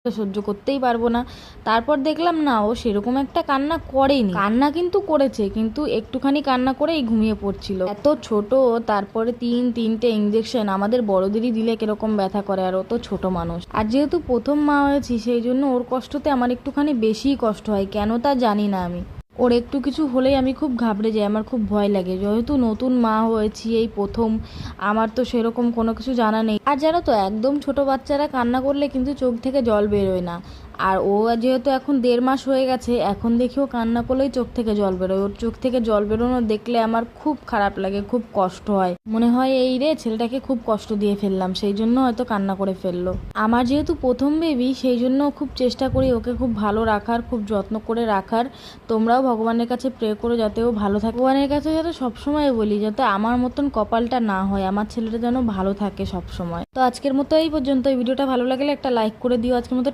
সহ্য করতেই পারবো না। তারপর দেখলাম না, ও সেরকম একটা কান্না করেনি, কান্না কিন্তু করেছে, কিন্তু একটুখানি কান্না করেই ঘুমিয়ে পড়ছিল। এত ছোট, তারপরে তিনটে ইঞ্জেকশন, আমাদের বড়দেরই দিলে কিরকম ব্যথা করে, আর ও তো ছোট মানুষ। আর যেহেতু প্রথম মা হয়েছি, সেই জন্য ওর কষ্টতে আমার একটুখানি বেশিই কষ্ট হয়, কেন তা জানি না আমি। ওর একটু কিছু হলেই আমি খুব ঘাবড়ে যাই, আমার খুব ভয় লাগে, যেহেতু নতুন মা হয়েছি এই প্রথম, আমার তো সেরকম কোনো কিছু জানা নেই। আর জানো তো, একদম ছোট বাচ্চারা কান্না করলে কিন্তু চোখ থেকে জল বেরোয় না, আর ও যেহেতু এখন 1.5 মাস হয়ে গেছে, এখন দেখি ও কান্না করলেই চোখ থেকে জল বেরোয়। ওর চোখ থেকে জল বেরোনো দেখলে আমার খুব খারাপ লাগে, খুব কষ্ট হয়, মনে হয় এই রে ছেলেটাকে খুব কষ্ট দিয়ে ফেললাম, সেই জন্য হয়তো কান্না করে ফেললো। আমার যেহেতু প্রথম বেবি, সেই জন্য খুব চেষ্টা করি ওকে খুব ভালো রাখার, খুব যত্ন করে রাখার। তোমরাও ভগবানের কাছে প্রে করো যাতে ও ভালো থাকে। ভগবানের কাছে যাতে সবসময় বলি যাতে আমার মতন কপালটা না হয়, আমার ছেলেটা যেন ভালো থাকে সবসময়। তো আজকের মতো এই পর্যন্ত। এই ভিডিওটা ভালো লাগলে একটা লাইক করে দিও। আজকের মতো